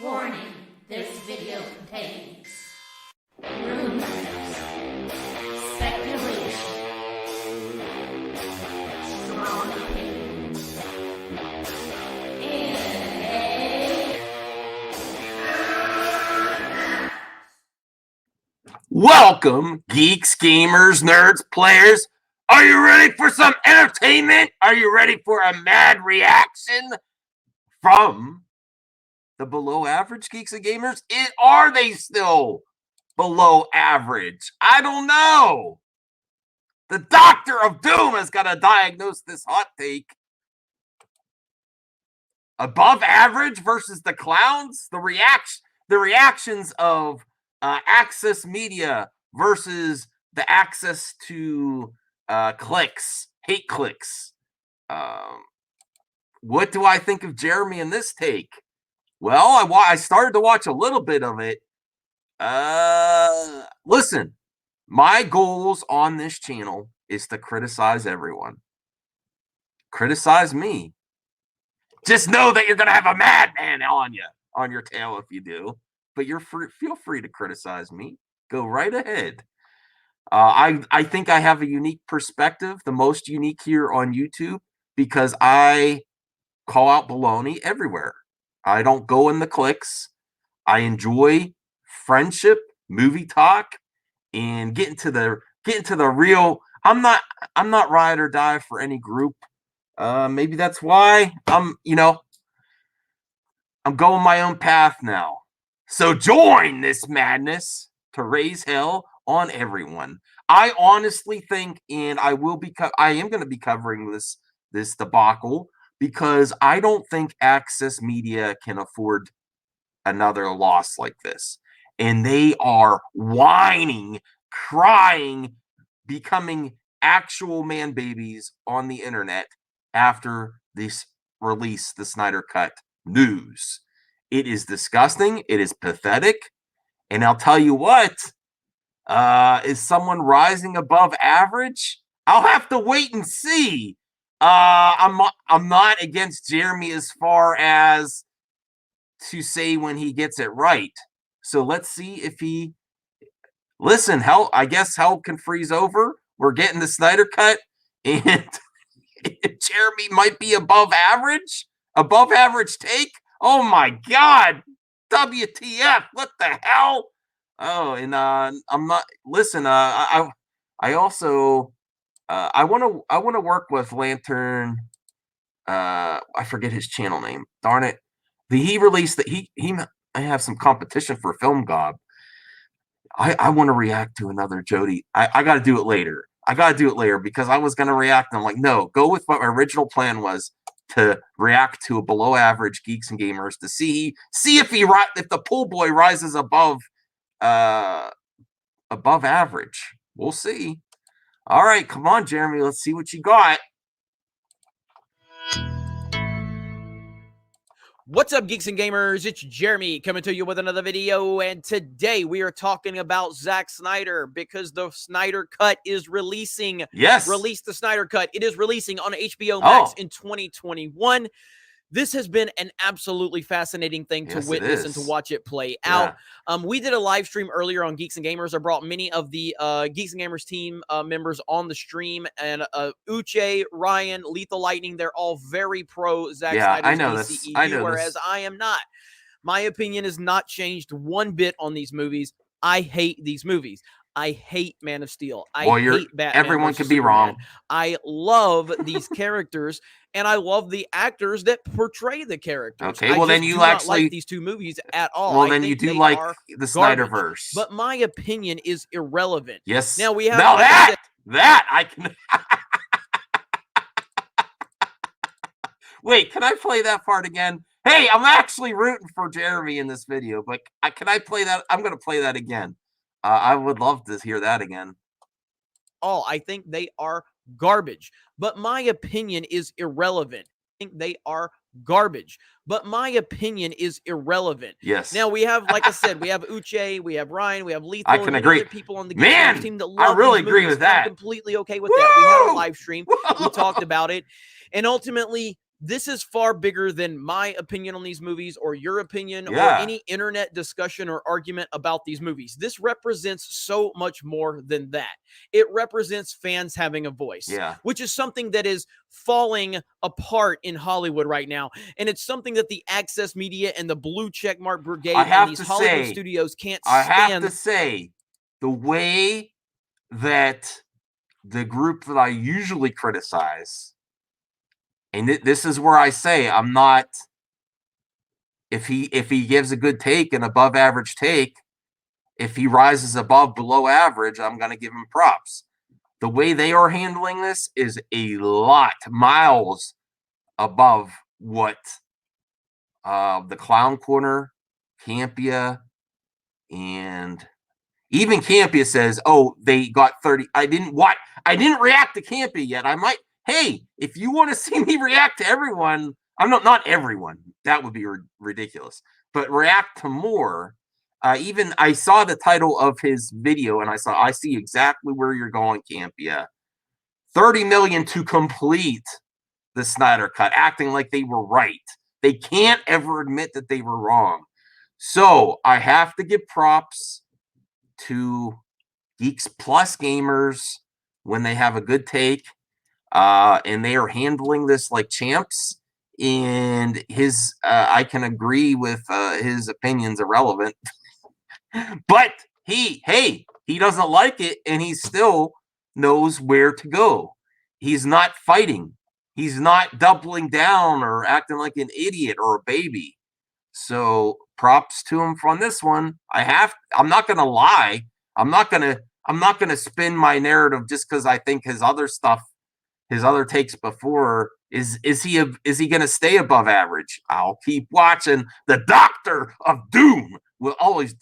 Warning, this video contains rumors, speculation, strong opinions, and Welcome, geeks, gamers, nerds, players. Are you ready for some entertainment? Are you ready for a mad reaction from the below average geeks and gamers? Are they still below average? I don't know. The Doctor of Doom has got to diagnose this hot take. Above average versus the clowns? The reactions of access media versus the access to clicks, hate clicks. What do I think of Jeremy in this take? Well, I started to watch a little bit of it. Listen, my goals on this channel is to criticize everyone. Criticize me. Just know that you're going to have a madman on your tail if you do. But feel free to criticize me. Go right ahead. I think I have a unique perspective, the most unique here on YouTube, because I call out baloney everywhere. I don't go in the clicks. I enjoy friendship, movie talk, and get into the real. I'm not ride or die for any group. Maybe that's why I'm going my own path now. So join this madness to raise hell on everyone. I honestly think, and I am going to be covering this debacle because I don't think Access Media can afford another loss like this. And they are whining, crying, becoming actual man babies on the internet after this release, the Snyder Cut news. It is disgusting. It is pathetic. And I'll tell you what, is someone rising above average? I'll have to wait and see. I'm not against Jeremy as far as to say when he gets it right. So let's see if he hell, I guess hell can freeze over. We're getting the Snyder Cut, and Jeremy might be above average take. Oh my God, WTF? What the hell? Oh, and I'm not. Listen, I also I want to work with Lantern. I forget his channel name. Darn it. He released that I have some competition for Film Gob. I want to react to another Jody. I got to do it later. Because I was going to react. And I'm like, no, go with what my original plan was, to react to a below average Geeks and Gamers to see if the pool boy rises above average. We'll see. All right, come on, Jeremy. Let's see what you got. What's up, Geeks and Gamers? It's Jeremy coming to you with another video, and today we are talking about Zack Snyder because the Snyder Cut is releasing. Yes. Release the Snyder Cut. It is releasing on HBO Max in 2021. This has been an absolutely fascinating thing to witness and to watch it play out. We did a live stream earlier on Geeks and Gamers. I brought many of the Geeks and Gamers team members on the stream, and Uche, Ryan, Lethal Lightning, they're all very pro Zack Snyder's DCEU, whereas I am not. My opinion has not changed one bit on these movies. I hate these movies. I hate Man of Steel. I hate Batman. Everyone can be wrong. I love these characters, and I love the actors that portray the characters. Okay, well then you actually like these two movies at all. Well, then you do like the Snyderverse. But my opinion is irrelevant. Yes. Now we have that I can. Wait, can I play that part again? Hey, I'm actually rooting for Jeremy in this video, but can I play that? I'm going to play that again. I would love to hear that again. I think they are garbage, but my opinion is irrelevant. I think they are garbage, but my opinion is irrelevant. Yes. Now we have, like I said, we have Uche, we have Ryan, we have Lethal. I can agree. Other people on the Geeks team that love I really these agree movies. with that. I'm completely okay with that. We had a live stream. We talked about it. And ultimately, this is far bigger than my opinion on these movies or your opinion or Yeah. any internet discussion or argument about these movies. This represents so much more than that. It represents fans having a voice, Yeah. which is something that is falling apart in Hollywood right now. And it's something that the Access Media and the Blue Checkmark Brigade and these Hollywood studios can't stand. I have to say, the way that the group that I usually criticize, and this is where I say I'm not, if he gives a good take, an above average take, if he rises above below average, I'm going to give him props. The way they are handling this is a lot, miles above what the Clown Corner, Campia, and even Campia says, oh, they got 30. I didn't react to Campia yet. I might, hey, if you want to see me react to everyone, I'm not everyone. That would be ridiculous. But react to more. Even I saw the title of his video and I see exactly where you're going, Campia. 30 million to complete the Snyder Cut, acting like they were right. They can't ever admit that they were wrong. So I have to give props to Geeks Plus gamers when they have a good take, and they are handling this like champs. And his, I can agree with his opinions irrelevant, but he doesn't like it, and he still knows where to go. He's not fighting. He's not doubling down or acting like an idiot or a baby. So props to him on this one. I'm not gonna lie. I'm not gonna spin my narrative just because I think his other stuff, his other takes before, is he gonna stay above average? I'll keep watching. The Doctor of Doom will always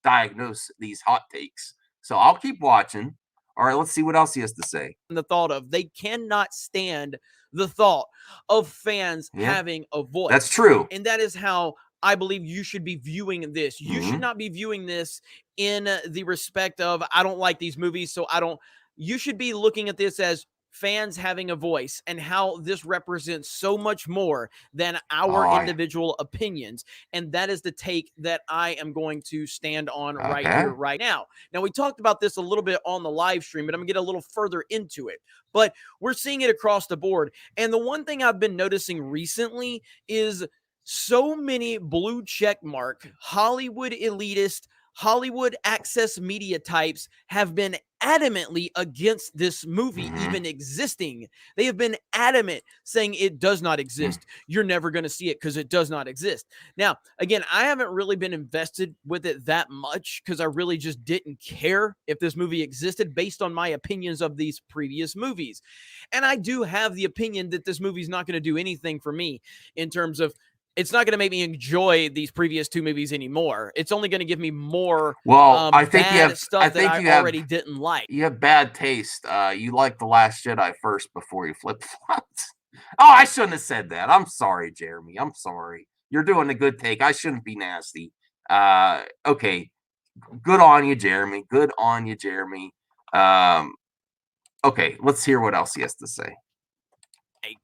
diagnose these hot takes. So I'll keep watching. All right, let's see what else he has to say. The thought of they cannot stand the thought of fans having a voice. That's true. And that is how I believe you should be viewing this. You should not be viewing this in the respect of, I don't like these movies, so I don't. You should be looking at this as fans having a voice and how this represents so much more than our individual opinions. And that is the take that I am going to stand on right here, right now. Now, we talked about this a little bit on the live stream, but I'm going to get a little further into it. But we're seeing it across the board. And the one thing I've been noticing recently is so many blue check mark Hollywood elitist, Hollywood access media types have been adamantly against this movie even existing. They have been adamant saying it does not exist. You're never going to see it because it does not exist. Now, again, I haven't really been invested with it that much because I really just didn't care if this movie existed based on my opinions of these previous movies. And I do have the opinion that this movie is not going to do anything for me in terms of, it's not going to make me enjoy these previous two movies anymore. It's only going to give me more I think you have stuff that I already didn't like. You have bad taste. You like The Last Jedi first before you flip-flopped. Oh, I shouldn't have said that. I'm sorry, Jeremy. I'm sorry. You're doing a good take. I shouldn't be nasty. Okay. Good on you, Jeremy. Good on you, Jeremy. Okay, let's hear what else he has to say.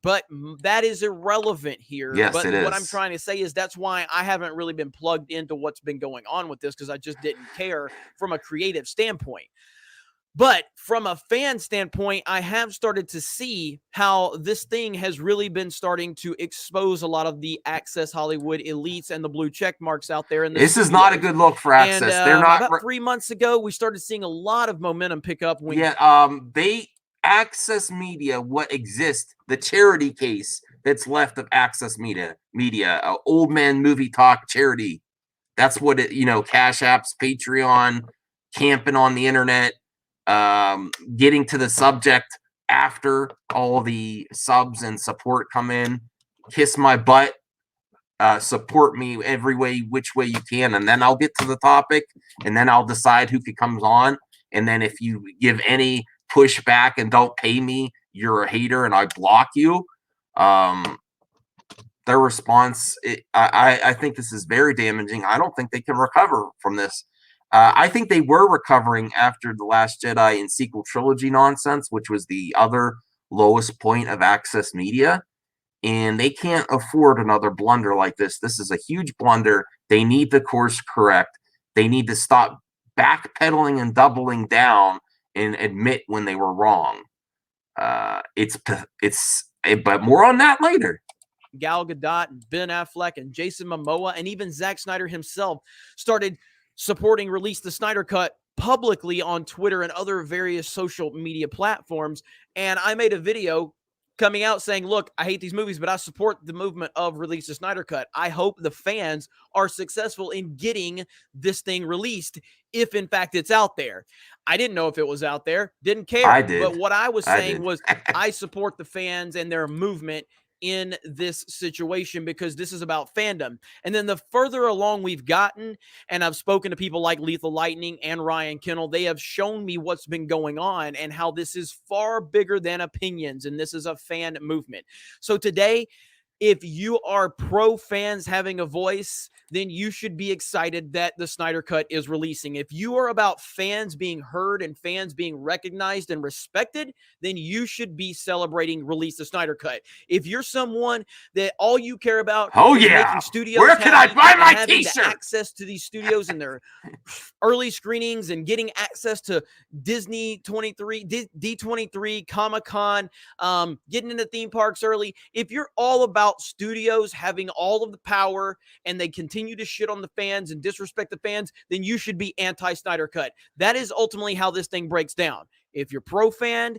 But that is irrelevant here. Yes, but it is. What I'm trying to say is that's why I haven't really been plugged into what's been going on with this, because I just didn't care from a creative standpoint. But from a fan standpoint, I have started to see how this thing has really been starting to expose a lot of the Access Hollywood elites and the blue check marks out there. And this is not a good look for Access. And, they're not. About 3 months ago, we started seeing a lot of momentum pick up. Access Media, what exists, the charity case that's left of Access Media, Old Man Movie Talk charity. That's what it, Cash Apps, Patreon, camping on the internet, getting to the subject after all the subs and support come in. Kiss my butt, support me every way, which way you can, and then I'll get to the topic, and then I'll decide who comes on. And then if you give any pushback and don't pay me, you're a hater and I block you. Their response, I think this is very damaging. I don't think they can recover from this. I think they were recovering after The Last Jedi and sequel trilogy nonsense, which was the other lowest point of Access Media. and they can't afford another blunder like this. This is a huge blunder. They need the course correct. They need to stop backpedaling and doubling down and admit when they were wrong. But more on that later. Gal Gadot and Ben Affleck and Jason Momoa and even Zack Snyder himself started supporting Release the Snyder Cut publicly on Twitter and other various social media platforms. And I made a video coming out saying, look, I hate these movies, but I support the movement of Release the Snyder Cut. I hope the fans are successful in getting this thing released if, in fact, it's out there. I didn't know if it was out there, didn't care. I did. But what I was saying was I support the fans and their movement in this situation because this is about fandom. And then the further along we've gotten, and I've spoken to people like Lethal Lightning and Ryan Kennel, they have shown me what's been going on and how this is far bigger than opinions, and this is a fan movement. So today, if you are pro fans having a voice, then you should be excited that the Snyder Cut is releasing. If you are about fans being heard and fans being recognized and respected, then you should be celebrating Release the Snyder Cut. If you're someone that all you care about is making studios, where can I buy my t-shirt? Access to these studios and their early screenings and getting access to Disney 23, D23, Comic-Con, getting into theme parks early. If you're all about studios having all of the power and they continue to shit on the fans and disrespect the fans, then you should be anti-Snyder Cut. That is ultimately how this thing breaks down. If you're pro-fan,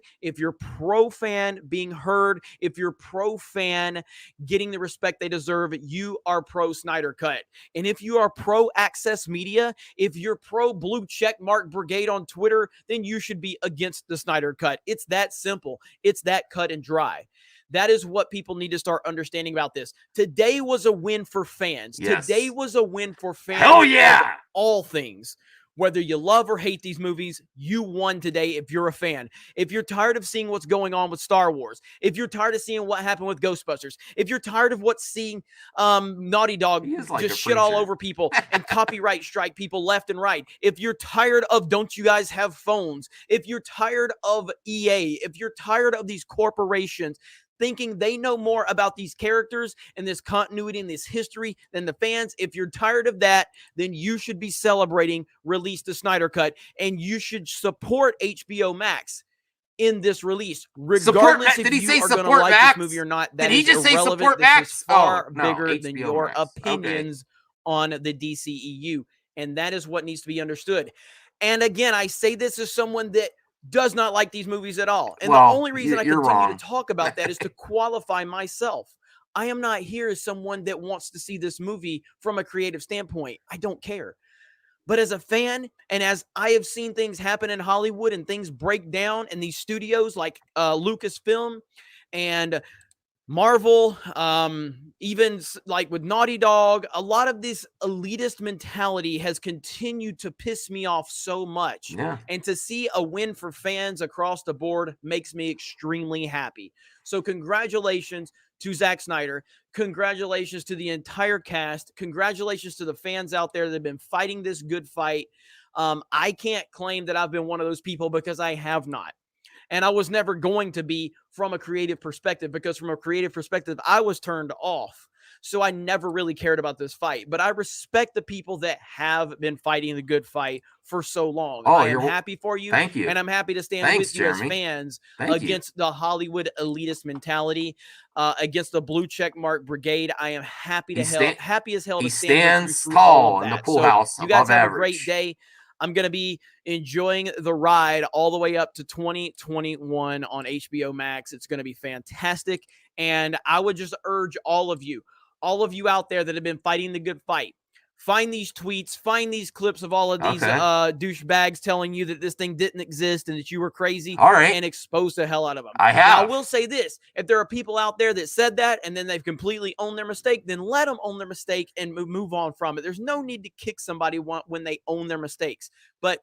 being heard, if you're pro-fan getting the respect they deserve, you are pro-Snyder Cut. And if you are pro-access media, if you're pro-blue check mark brigade on Twitter, then you should be against the Snyder Cut. It's that simple. It's that cut and dry. That is what people need to start understanding about this. Today was a win for fans. Yes. Today was a win for fans. Hell yeah! All things. Whether you love or hate these movies, you won today if you're a fan. If you're tired of seeing what's going on with Star Wars, if you're tired of seeing what happened with Ghostbusters, if you're tired of seeing Naughty Dog just shit all over people and copyright strike people left and right, if you're tired of Don't You Guys Have Phones, if you're tired of EA, if you're tired of these corporations thinking they know more about these characters and this continuity and this history than the fans, if you're tired of that, then you should be celebrating Release the Snyder Cut, and you should support HBO Max in this release, regardless if you are going to like this movie or not. That is irrelevant. This is far bigger than your opinions on the DCEU, and that is what needs to be understood. And again, I say this as someone that does not like these movies at all. And the only reason I continue to talk about that is to qualify myself. I am not here as someone that wants to see this movie from a creative standpoint. I don't care. But as a fan, and as I have seen things happen in Hollywood and things break down in these studios like Lucasfilm and Marvel, even like with Naughty Dog, a lot of this elitist mentality has continued to piss me off so much. Yeah. And to see a win for fans across the board makes me extremely happy. So congratulations to Zack Snyder. Congratulations to the entire cast. Congratulations to the fans out there that have been fighting this good fight. I can't claim that I've been one of those people because I have not. And I was never going to be from a creative perspective, because from a creative perspective, I was turned off. So I never really cared about this fight. But I respect the people that have been fighting the good fight for so long. I am happy for you. Thank you. And I'm happy to stand with you as fans against the Hollywood elitist mentality, against the blue check mark brigade. I am happy as hell to stand with you through all of that. In the pool house. You guys have a great day. I'm going to be enjoying the ride all the way up to 2021 on HBO Max. It's going to be fantastic. And I would just urge all of you out there that have been fighting the good fight, find these tweets, find these clips of all of these douchebags telling you that this thing didn't exist and that you were crazy, and expose the hell out of them. Now, I will say this. If there are people out there that said that and then they've completely owned their mistake, then let them own their mistake and move on from it. There's no need to kick somebody when they own their mistakes. But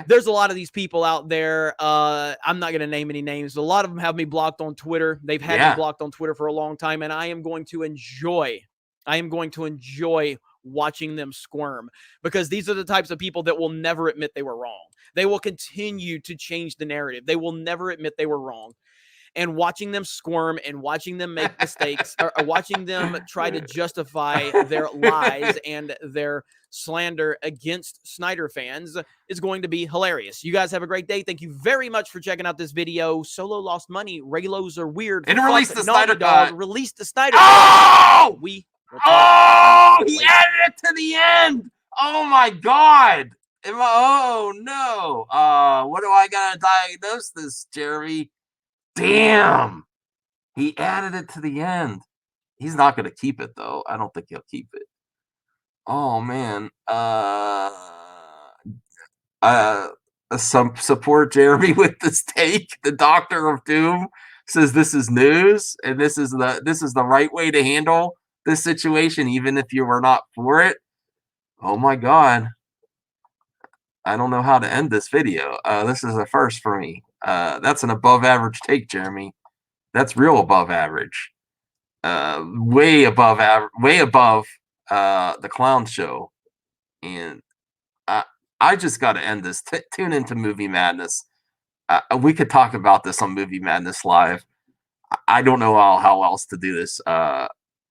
there's a lot of these people out there. I'm not going to name any names. A lot of them have me blocked on Twitter. They've had me blocked on Twitter for a long time, and I am going to enjoy watching them squirm, because these are the types of people that will never admit they were wrong. They will continue to change the narrative. They will never admit they were wrong. and watching them squirm and watching them make mistakes or watching them try to justify their lies and their slander against Snyder fans is going to be hilarious. You guys have a great day. Thank you very much for checking out this video. Solo lost money. Raylos are weird. And released the Snyder Dog released the Snyder Cut. We he added it to the end. Oh my God. Oh no. What do I gotta diagnose this, Jeremy? Damn. He added it to the end. He's not gonna keep it though. I don't think he'll keep it. Oh man. Some support Jeremy with this take. The Doctor of Doom says this is news and this is the right way to handle this situation, even if you were not for it. Oh my God. I don't know how to end this video. This is a first for me. That's an above average take, Jeremy. That's real above average. Way above the clown show. And I just got to end this. Tune into Movie Madness. We could talk about this on Movie Madness Live. I don't know how else to do this.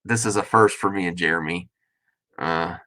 This is a first for me and Jeremy. Bye.